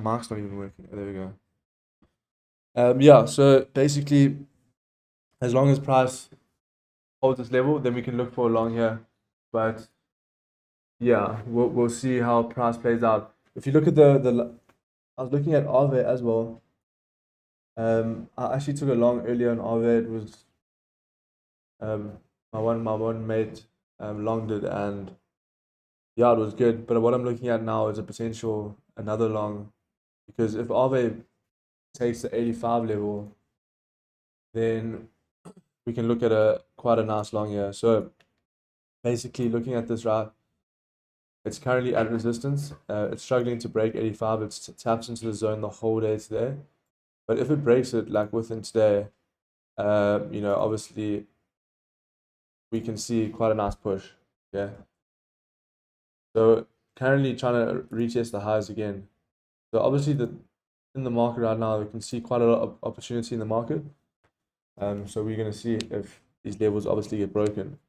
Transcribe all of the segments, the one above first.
mic's not even working. There we go. Yeah, so basically, as long as price holds this level, then we can look for a long here. But yeah, we'll see how price plays out. If you look at I was looking at Aave as well. I actually took a long earlier on Aave. It was my one mate longed it, and yeah, it was good. But what I'm looking at now is a potential another long, because if Aave takes the 85 level, then we can look at quite a nice long here. So basically, looking at this, right, it's currently at resistance. It's struggling to break 85. It taps into the zone the whole day today. But if it breaks it like within today, obviously we can see quite a nice push. Yeah. So currently trying to retest the highs again. So obviously in the market right now, we can see quite a lot of opportunity in the market. So we're gonna see if these levels obviously get broken.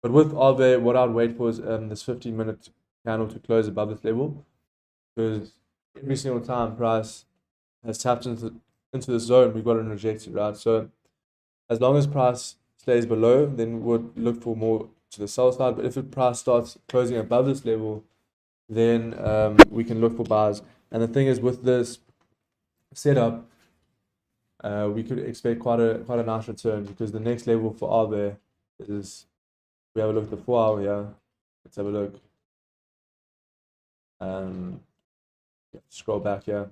But with Aave, what I'd wait for is this 15-minute candle to close above this level, because every single time price has tapped into the zone, we've got it rejected, right? So as long as price stays below, then we'll look for more to the sell side. But if the price starts closing above this level, then we can look for buys. And the thing is, with this setup, we could expect quite a nice return, because the next level for Aave is, we have a look at the 4-hour here. Let's have a look. Scroll back here.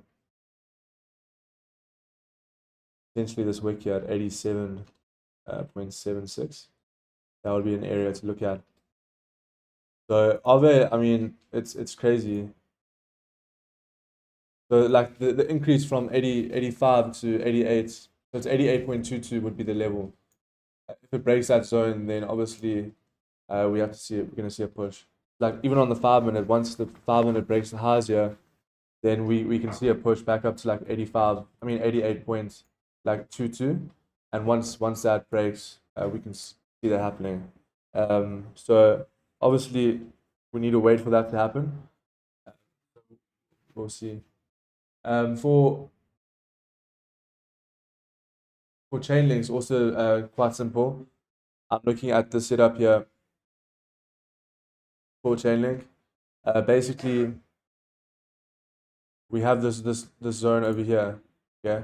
Essentially, this wick here at 87.76. That would be an area to look at. So Aave, I mean, it's crazy. So like the increase from 85 to 88, so it's 88.22 would be the level. If it breaks that zone, then obviously we have to see it. We're gonna see a push. Like even on the 5-minute, once the 5-minute breaks the highs here, then we can see a push back up to like 88.22, and once that breaks, we can see that happening. So obviously we need to wait for that to happen. We'll see. For chain links, also quite simple. I'm looking at the setup here for chain link. Basically, we have this zone over here, yeah,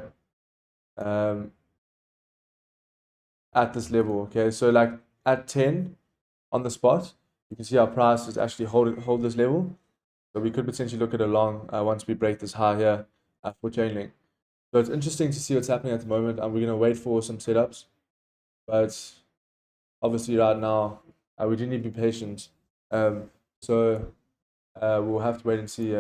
at this level, okay. So like at 10 on the spot, you can see our price is actually hold this level. So we could potentially look at a long once we break this high here for chain link. So it's interesting to see what's happening at the moment, and we're gonna wait for some setups. But obviously, right now, we do need to be patient. So we'll have to wait and see.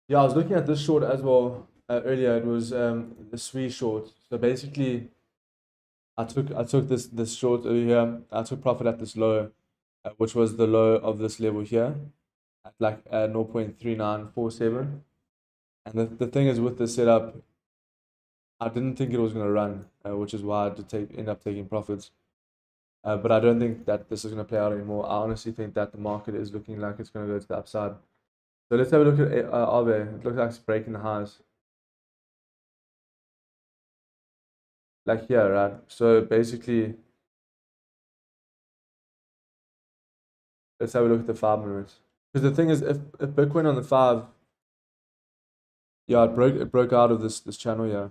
Yeah, I was looking at this short as well earlier. It was the Sui short. So basically, I took this short over here. I took profit at this low, which was the low of this level here, at like 0.3947. And the thing is, with this setup, I didn't think it was going to run, which is why I had to end up taking profits. But I don't think that this is going to play out anymore. I honestly think that the market is looking like it's going to go to the upside. So let's have a look at Aave. It looks like it's breaking the highs. Like here, right? So basically, let's have a look at the 5-minute. Because the thing is, if Bitcoin on the 5, yeah, it broke out of this channel, yeah.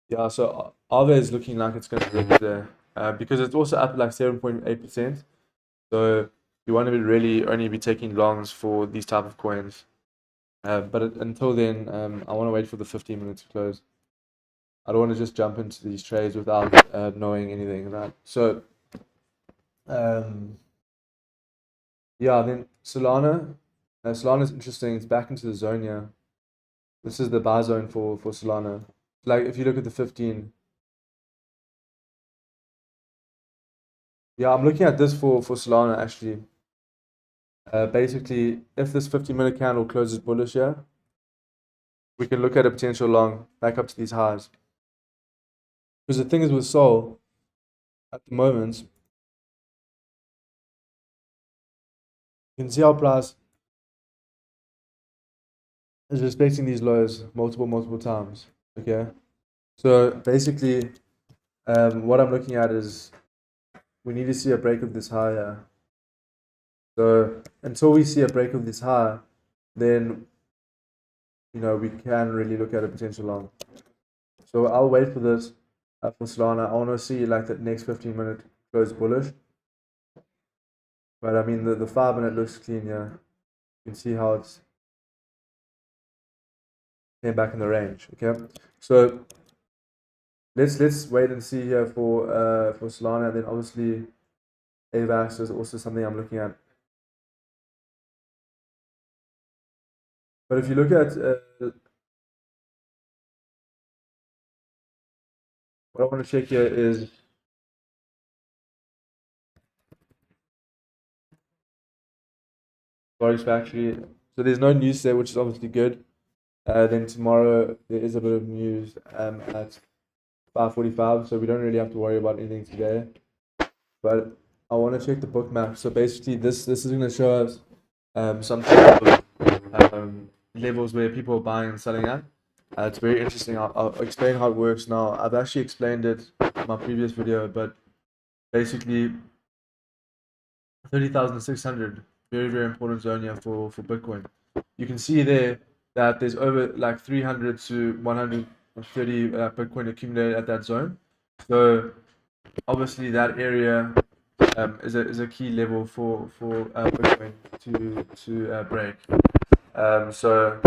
Yeah, so Aave is looking like it's going to break there, because it's also up like 7.8%. So you want to really only be taking longs for these type of coins. But until then, I want to wait for the 15 minutes to close. I don't want to just jump into these trades without knowing anything, right? So, yeah, then Solana. Solana is interesting. It's back into the zone here. This is the buy zone for Solana. Like if you look at the 15. Yeah, I'm looking at this for Solana actually. Basically, if this 15-minute candle closes bullish here, we can look at a potential long back up to these highs. Because the thing is with Sol, at the moment, you can see our price is respecting these lows multiple times. Okay, so basically, what I'm looking at is we need to see a break of this high here. So until we see a break of this high, then we can really look at a potential long. So I'll wait for this for Solana. I want to see like that next 15-minute close bullish. But I mean the 5-minute looks clean here. You can see how it's came back in the range. Okay, so let's wait and see here for Solana, and then obviously AVAX is also something I'm looking at. But if you look at what I want to check here is Forex Factory. So there's no news there, which is obviously good. Then tomorrow there is a bit of news at 5:45, so we don't really have to worry about anything today. But I want to check the bookmap. So basically, this is going to show us some type of levels where people are buying and selling at. It's very interesting. I'll explain how it works now. I've actually explained it in my previous video, but basically 30,600, very important zone here for Bitcoin. You can see there that there's over like 300 to 130 Bitcoin accumulated at that zone. So obviously that area is a key level for Bitcoin to break. So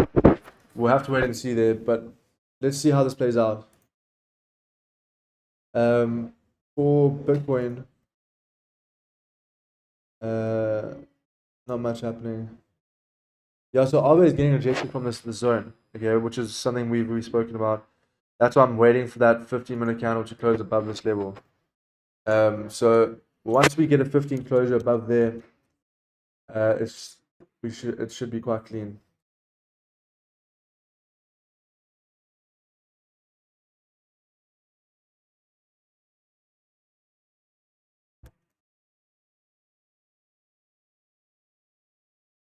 we'll have to wait and see there, but let's see how this plays out. For Bitcoin, not much happening. Yeah, so Aave is getting rejected from this zone, okay, which is something we've spoken about. That's why I'm waiting for that 15-minute candle to close above this level. So once we get a 15 closure above there, it should be quite clean.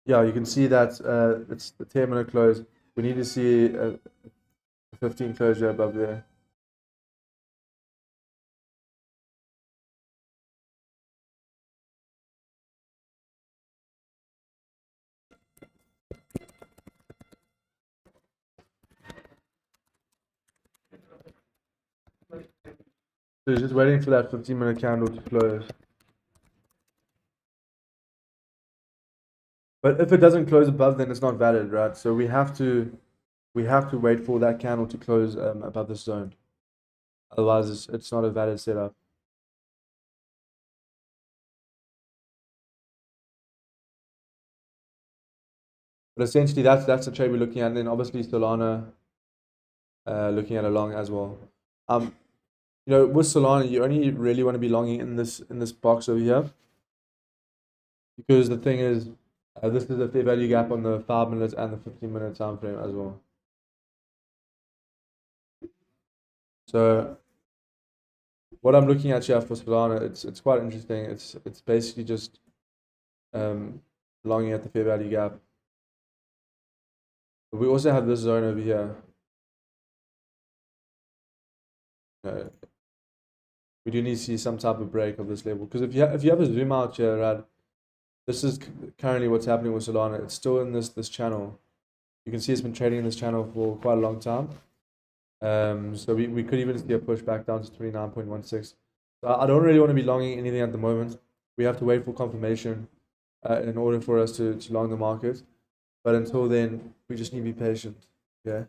Yeah, you can see that it's the 10-minute close. We need to see a 15 closure above there. So just waiting for that 15-minute candle to close. But if it doesn't close above, then it's not valid, right? So we have to wait for that candle to close above this zone. Otherwise, it's not a valid setup. But essentially, that's the trade we're looking at. And then obviously Solana, looking at a long as well. With Solana, you only really want to be longing in this box over here, because the thing is, this is a fair value gap on the 5-minute and the 15-minute time frame as well. So what I'm looking at here for Solana, it's quite interesting. It's basically just longing at the fair value gap. But we also have this zone over here. We do need to see some type of break of this level, because if you have a zoom out here, right, this is currently what's happening with Solana. It's still in this channel. You can see it's been trading in this channel for quite a long time. So we could even see a push back down to 29.16. So I don't really want to be longing anything at the moment. We have to wait for confirmation in order for us to long the market. But until then, we just need to be patient. Okay.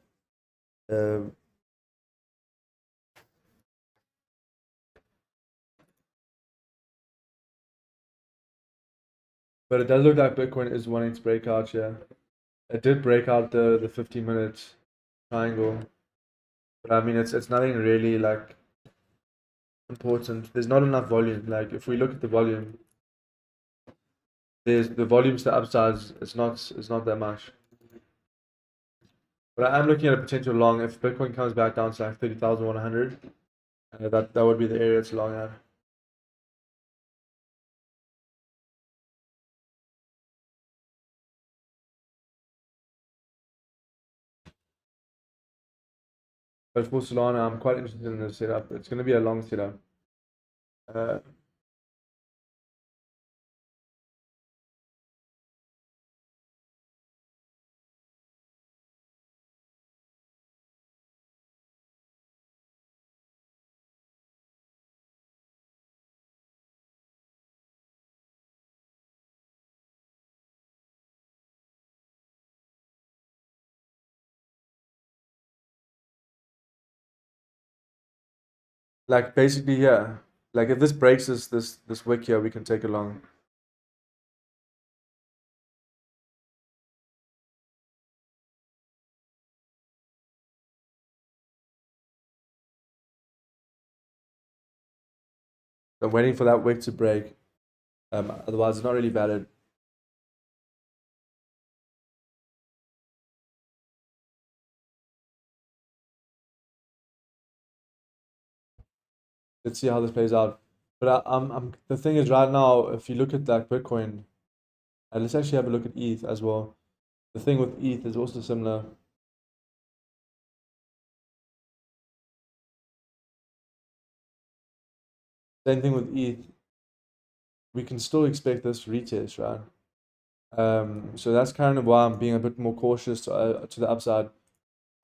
But it does look like Bitcoin is wanting to break out here. It did break out the 15-minute triangle. But I mean, it's nothing really like important. There's not enough volume. Like if we look at the volume, there's the volumes to upsides. It's not that much. But I am looking at a potential long. If Bitcoin comes back down to like 30,100, that would be the area it's long at. But for Solana, I'm quite interested in this setup. It's going to be a long setup. Like basically, yeah. Like if this breaks this wick here, we can take it long. I'm waiting for that wick to break. Otherwise, it's not really valid. Let's see how this plays out. But the thing is, right now, if you look at like Bitcoin, and let's actually have a look at ETH as well. The thing with ETH is also similar. Same thing with ETH. We can still expect this retest, right? So that's kind of why I'm being a bit more cautious to the upside.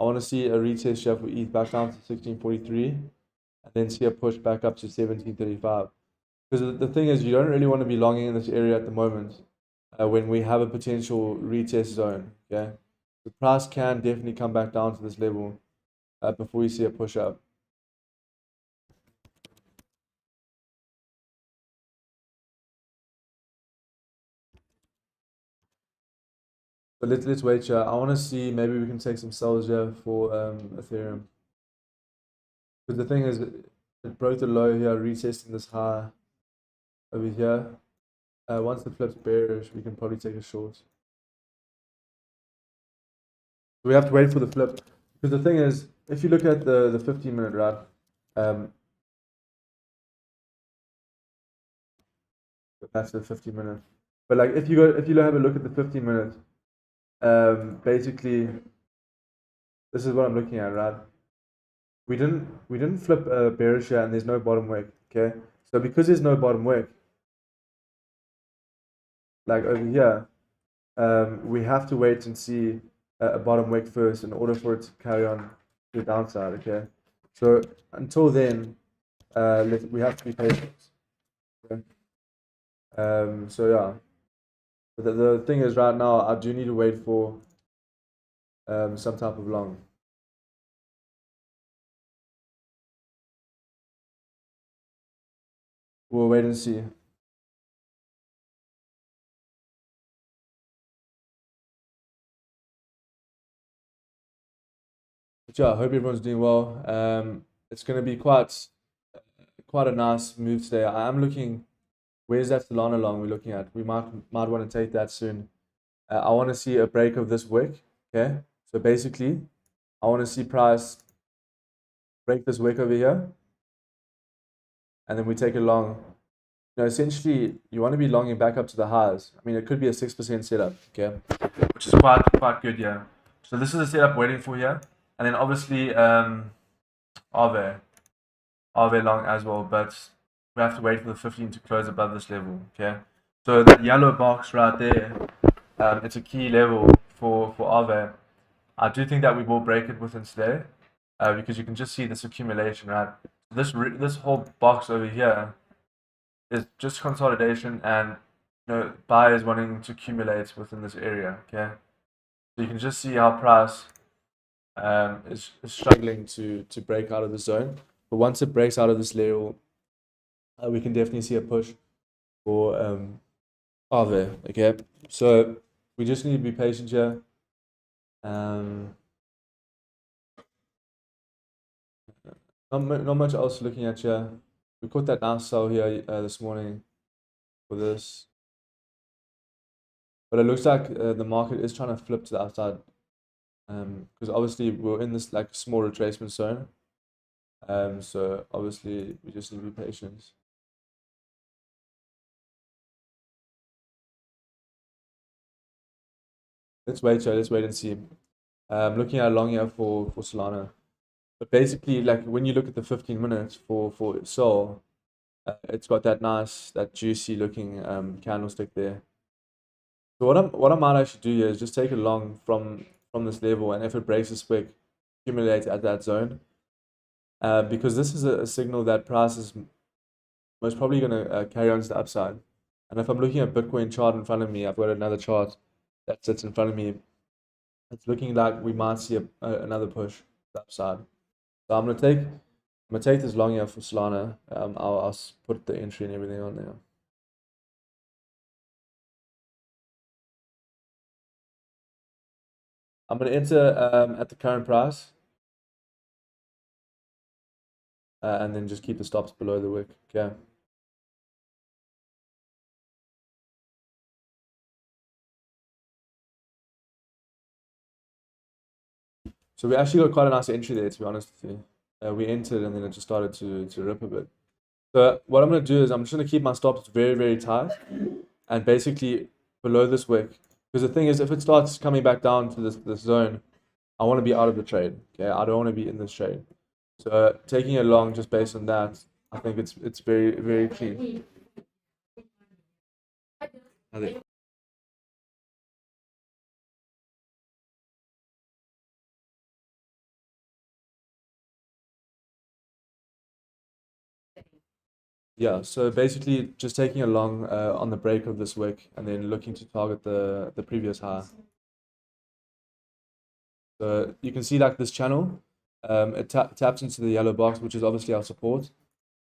I want to see a retest here for ETH back down to 1643, and then see a push back up to 1735. Because the thing is, you don't really want to be longing in this area at the moment when we have a potential retest zone. Okay, the price can definitely come back down to this level before you see a push up. But let's wait here. I want to see maybe we can take some sells here for Ethereum. Because the thing is, it broke the low here, retesting this high over here. Once the flip's bearish, we can probably take a short. We have to wait for the flip. Because the thing is, if you look at the 15-minute, right? That's the 15-minute. But like if you have a look at the 15-minute, basically this is what I'm looking at, right? We didn't flip a bearish here and there's no bottom wick, okay? So because there's no bottom wick, like over here, we have to wait and see a bottom wick first in order for it to carry on to the downside, okay? So until then, we have to be patient. Okay? So yeah, the thing is right now I do need to wait for some type of long. We'll wait and see. But yeah, I hope everyone's doing well. It's going to be quite a nice move today. I am looking. Where's that Solana long we're looking at? We might want to take that soon. I want to see a break of this wick. Okay, so basically, I want to see price break this wick over here, and then we take it long. Essentially, you want to be longing back up to the highs. I mean, it could be a 6% setup. Okay, which is quite good. Yeah. So this is a setup waiting for here, and then obviously Aave long as well, but we have to wait for the 15 to close above this level. Okay, so that yellow box right there, it's a key level for Aave. I do think that we will break it within today, because you can just see this accumulation, right? This whole box over here is just consolidation, and buyers wanting to accumulate within this area. Okay, so you can just see how price is struggling to break out of the zone. But once it breaks out of this level, we can definitely see a push for Aave. Okay, so we just need to be patient here. Not much else looking at here. We caught that nice sell here this morning for this, but it looks like the market is trying to flip to the upside, because obviously we're in this like small retracement zone. So obviously we just need to be patient. Let's wait and see. Looking at long here for Solana. But basically, like when you look at the 15 minutes for Sol, it's got that juicy looking candlestick there. So what I might actually do here is just take it long from this level, and if it breaks this wick, accumulate at that zone. Because this is a signal that price is most probably going to carry on to the upside. And if I'm looking at Bitcoin chart in front of me, I've got another chart that sits in front of me. It's looking like we might see another push to the upside. So I'm gonna take this long here for Solana. I'll put the entry and everything on there. I'm gonna enter at the current price, and then just keep the stops below the wick. Okay. So we actually got quite a nice entry there, to be honest with you. We entered and then it just started to rip a bit. So what I'm gonna do is I'm just gonna keep my stops very, very tight and basically below this wick. Because the thing is, if it starts coming back down to this zone, I want to be out of the trade. Okay, I don't want to be in this trade. So taking it long just based on that, I think it's very, very clean. I think. Yeah, so basically just taking a long on the break of this wick and then looking to target the previous high. So you can see like this channel, it taps into the yellow box, which is obviously our support.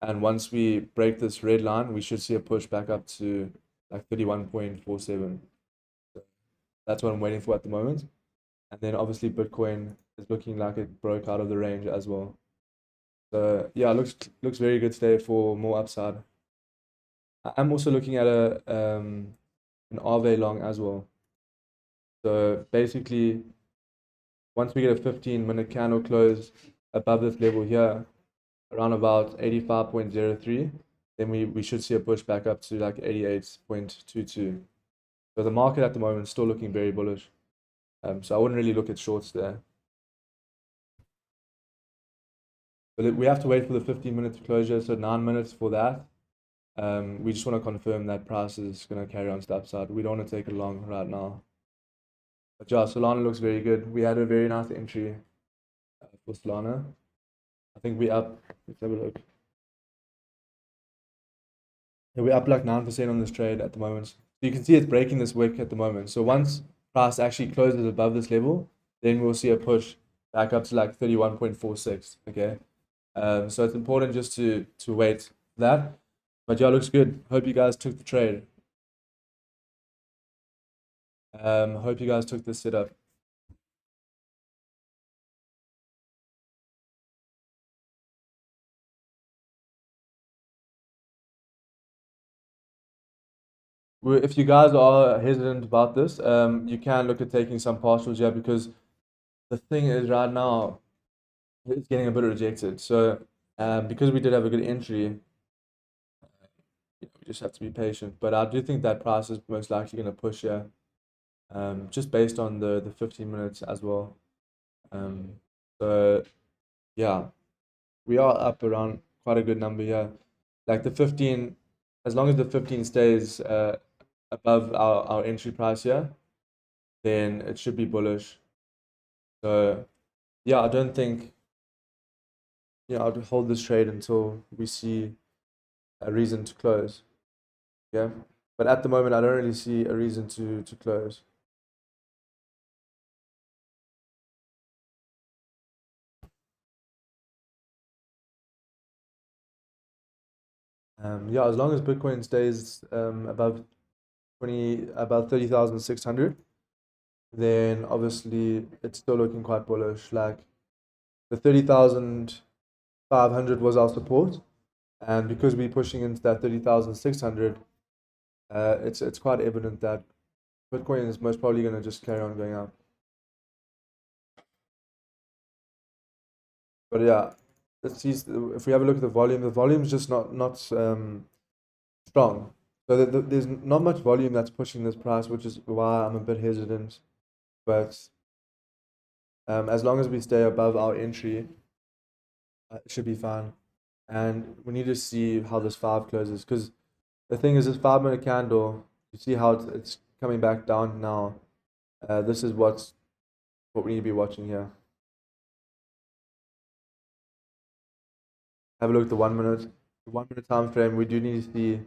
And once we break this red line, we should see a push back up to like 31.47. So that's what I'm waiting for at the moment. And then obviously Bitcoin is looking like it broke out of the range as well. So yeah, looks very good today for more upside. I'm also looking at an RV long as well. So basically, once we get a 15-minute candle close above this level here, around about 85.03, then we should see a push back up to like 88.22. So the market at the moment is still looking very bullish. So I wouldn't really look at shorts there. But we have to wait for the 15-minute closure, so 9 minutes for that. We just want to confirm that price is going to carry on to the upside. We don't want to take it long right now. But yeah, Solana looks very good. We had a very nice entry for Solana. I think we up. Let's have a look. Yeah, we're up like 9% on this trade at the moment. So you can see it's breaking this wick at the moment. So once price actually closes above this level, then we'll see a push back up to like 31.46. Okay. So it's important just to wait for that. But yeah, looks good. Hope you guys took the trade. Hope you guys took this setup. If you guys are hesitant about this, you can look at taking some partials here because the thing is right now it's getting a bit rejected. So because we did have a good entry, we just have to be patient. But I do think that price is most likely going to push here, just based on the 15 minutes as well. So yeah, we are up around quite a good number here. Like the 15, as long as the 15 stays above our entry price here, then it should be bullish. So yeah, I don't think, I'll hold this trade until we see a reason to close. Yeah. But at the moment I don't really see a reason to close. Yeah, as long as Bitcoin stays above 30,600, then obviously it's still looking quite bullish. Like the 30,500 was our support, and because we're pushing into that 30,600, it's quite evident that Bitcoin is most probably going to just carry on going up. But yeah, let's see if we have a look at the volume. The volume is just not strong. So there's not much volume that's pushing this price, which is why I'm a bit hesitant. But as long as we stay above our entry, it should be fine. And we need to see how this 5 closes, because the thing is, this 5-minute candle, you see how it's coming back down now. This is what we need to be watching here. Have a look at the 1 minute. The 1 minute time frame, we do need to see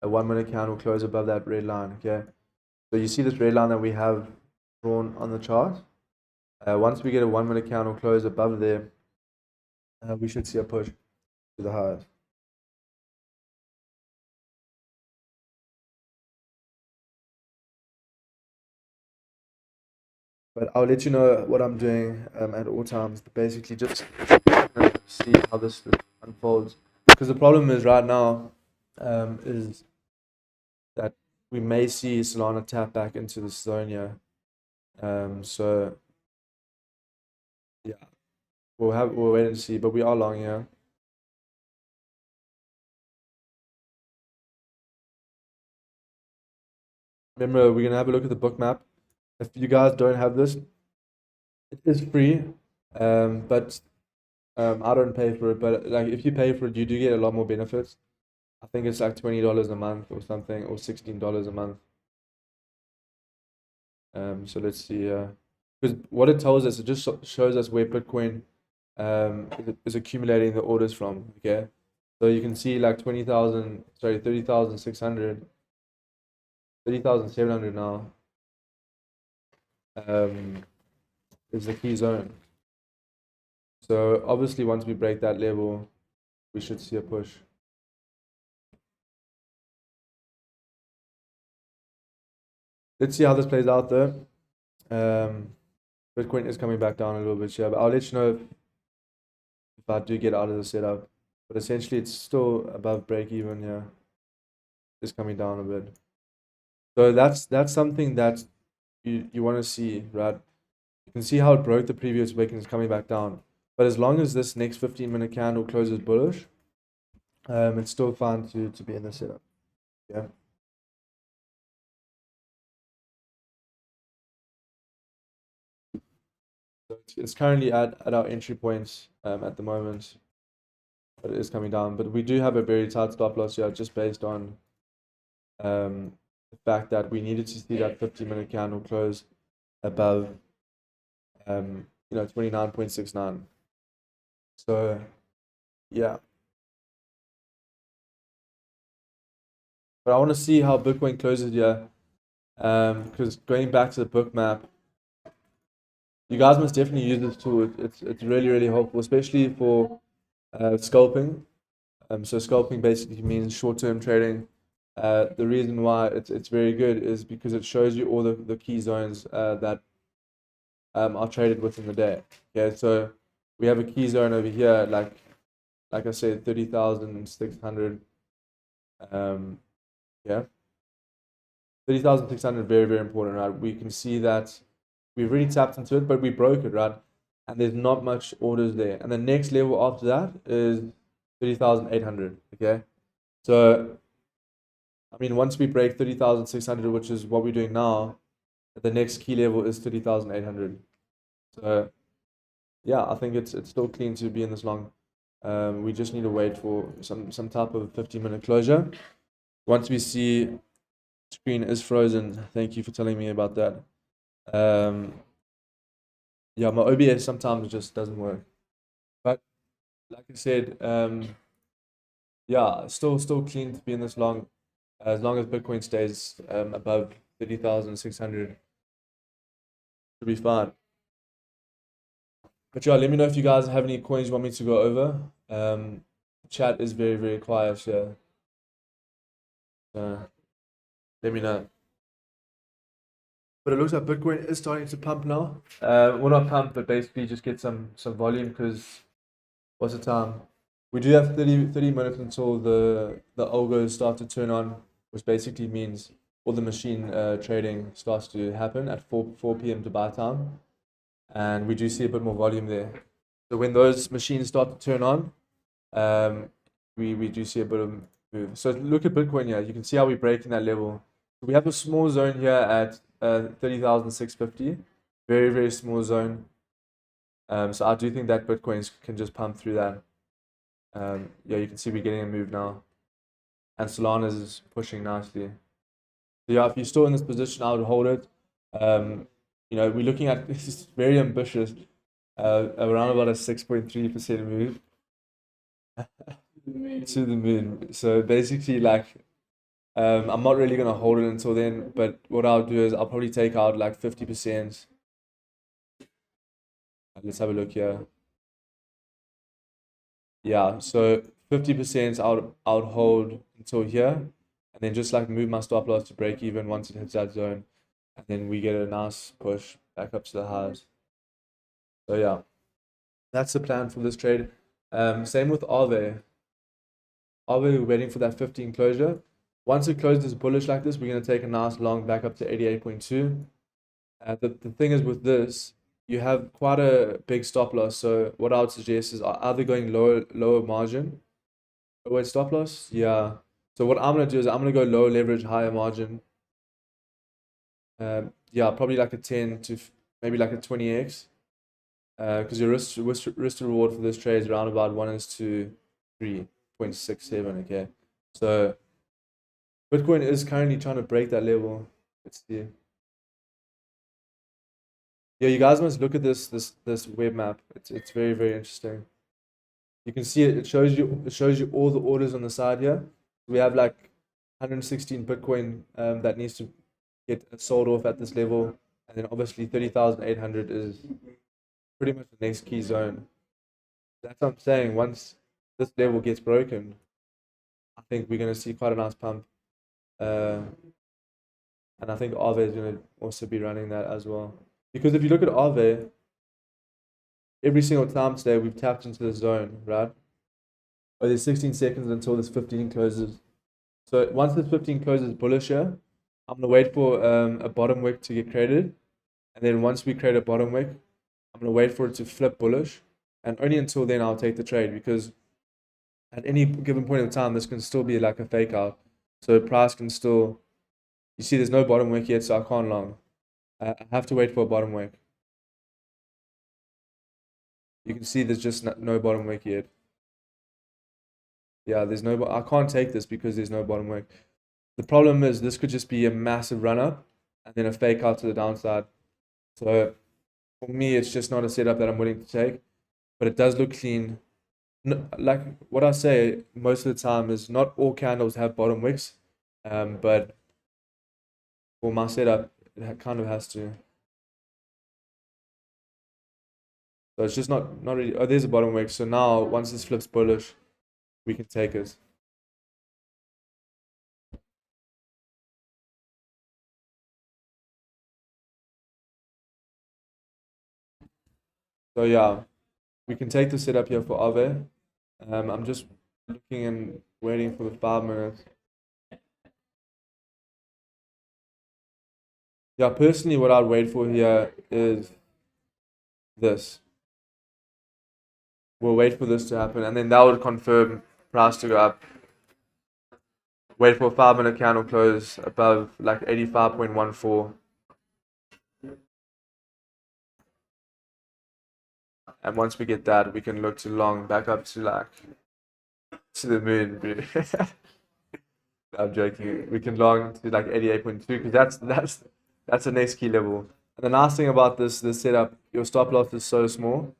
a 1-minute candle close above that red line, okay? So you see this red line that we have drawn on the chart. Once we get a 1-minute candle close above there, we should see a push to the highs. But I'll let you know what I'm doing at all times. Basically, just see how this unfolds. Because the problem is right now is that we may see Solana tap back into the zone here. So yeah, we'll wait and see. But we are long here. Remember, we're gonna have a look at the book map. If you guys don't have this, it is free, but I don't pay for it. But like, if you pay for it, you do get a lot more benefits. I think it's like $20 a month or something, or $16 a month. So let's see. Because what it tells us, it just shows us where Bitcoin is accumulating the orders from. Okay, so you can see like 20,000, sorry, 30,600, 30,700 now. Is the key zone. So obviously, once we break that level, we should see a push. Let's see how this plays out though. Bitcoin is coming back down a little bit here, but I'll let you know if I do get out of the setup. But essentially, it's still above break even here. It's coming down a bit. So that's something that you want to see, right? You can see how it broke the previous wick and it's coming back down. But as long as this next 15-minute candle closes bullish, it's still fine to be in the setup. Yeah. So it's currently at our entry points at the moment, but it is coming down. But we do have a very tight stop loss here, just based on the fact that we needed to see that 15-minute candle close above 29.69. So yeah, but I want to see how Bitcoin closes here, because going back to the book map, you guys must definitely use this tool. It's really helpful, especially for scalping. So scalping basically means short-term trading. The reason why it's very good is because it shows you all the key zones that are traded within the day. Okay, so we have a key zone over here, like I said, 30,600. Yeah, 30,600, very important, right? We can see that we've really tapped into it, but we broke it, right? And there's not much orders there. And the next level after that is 30,800. Okay, so I mean, once we break 30,600, which is what we're doing now, the next key level is 30,800. So yeah, I think it's still clean to be in this long. We just need to wait for some type of 15-minute closure. Once we see screen is frozen, thank you for telling me about that. Yeah, my OBS sometimes just doesn't work. But like I said, yeah, still clean to be in this long, as long as Bitcoin stays above 30,600, should be fine. But yeah, let me know if you guys have any coins you want me to go over. Chat is very quiet here. Let me know. But it looks like Bitcoin is starting to pump now. Well, not pump, but basically just get some volume, because what's the time? We do have 30 minutes until the algos start to turn on, which basically means all the machine trading starts to happen at 4 p.m. Dubai time, and we do see a bit more volume there. So when those machines start to turn on, we do see a bit of move. So look at Bitcoin here. You can see how we're breaking that level. We have a small zone here at 30,650. Very small zone. So I do think that Bitcoin can just pump through that. Yeah, you can see we're getting a move now, and Solana's is pushing nicely. So yeah, if you're still in this position, I would hold it. You know, we're looking at this is very ambitious, around about a 6.3% move to the moon. So basically, like, I'm not really gonna hold it until then. But what I'll do is I'll probably take out like 50%. Let's have a look here. Yeah, so 50% I would hold until here, and then just like move my stop loss to break even once it hits that zone, and then we get a nice push back up to the highs. So yeah, that's the plan for this trade. Same with Aave. Aave, we're waiting for that 15 closure. Once it closes bullish like this, we're gonna take a nice long back up to 88.2. The thing is with this, you have quite a big stop loss. So what I would suggest is either going lower margin. Wait, stop loss? Yeah. So what I'm gonna do is I'm gonna go low leverage, higher margin. Yeah, probably like a 10 to maybe like a 20x. Because your risk to reward for this trade is around about 1:3.67. Okay. So Bitcoin is currently trying to break that level. Let's see. Yeah, you guys must look at this web map. It's very, very interesting. You can see it. It shows you all the orders on the side here. We have like 116 Bitcoin that needs to get sold off at this level, and then obviously 30,800 is pretty much the next key zone. That's what I'm saying. Once this level gets broken, I think we're gonna see quite a nice pump, uh, and I think Aave is gonna also be running that as well. Because if you look at Aave, every single time today we've tapped into the zone, right? Oh, there's 16 seconds until this 15 closes. So once this 15 closes bullish here, I'm gonna wait for a bottom wick to get created, and then once we create a bottom wick, I'm gonna wait for it to flip bullish, and only until then I'll take the trade because at any given point in time this can still be like a fake out. So price can still, you see, there's no bottom wick yet, so I can't long. I have to wait for a bottom wick. You can see there's just no bottom wick yet. Yeah, there's no. I can't take this because there's no bottom wick. The problem is this could just be a massive run up and then a fake out to the downside. So for me, it's just not a setup that I'm willing to take, but it does look clean. Like what I say most of the time is not all candles have bottom wicks, but for my setup, it kind of has to. So it's just not really. Oh, there's a bottom wick. So now once this flips bullish, we can take it. So yeah, we can take the setup here for Aave. I'm just looking and waiting for the 5 minutes. Yeah, personally, what I'd wait for here is this. We'll wait for this to happen, and then that would confirm price to go up. Wait for a 5 minute candle close above like 85.14. And once we get that, we can look to long back up to like to the moon. I'm joking. We can long to like 88.2 because that's the next key level. And the nice thing about this setup, your stop loss is so small.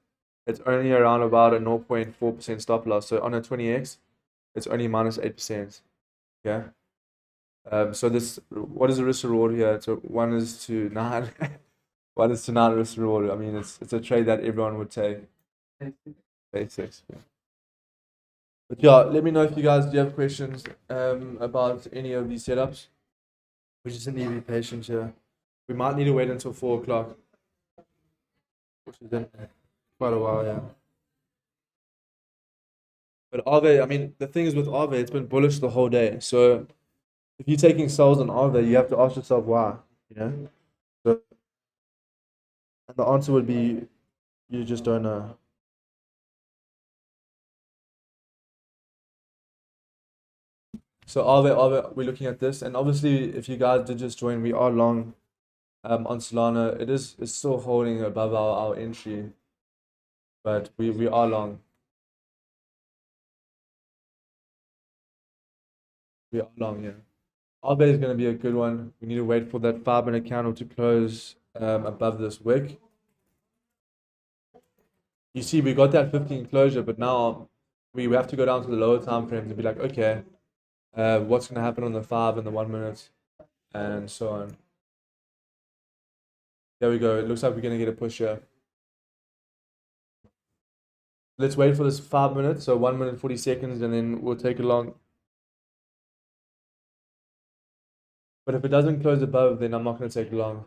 It's only around about a 0.4% stop loss. So on a 20x, it's only minus 8%. Yeah. So this, what is the risk reward here? So 1:9. 1:9 risk reward. I mean, it's a trade that everyone would take. Basics. Yeah. But yeah, let me know if you guys do have questions about any of these setups. We just need to be patient here. We might need to wait until 4 o'clock, which is then quite a while, yeah. But Aave, I mean, the thing is with Aave, it's been bullish the whole day. So if you're taking sells on Aave, you have to ask yourself why, you know? So, and the answer would be you just don't know. So Aave, we're looking at this, and obviously, if you guys did just join, we are long on Solana. It's still holding above our entry, but we are long. We are long, yeah. Our is going to be a good one. We need to wait for that 5-minute candle to close above this wick. You see, we got that 15 closure, but now we have to go down to the lower time frames and be like, okay, what's going to happen on the 5 and the 1 minute, and so on. There we go. It looks like we're going to get a push here. Let's wait for this 5 minutes, so 1 minute 40 seconds, and then we'll take a long. But if it doesn't close above, then I'm not going to take long.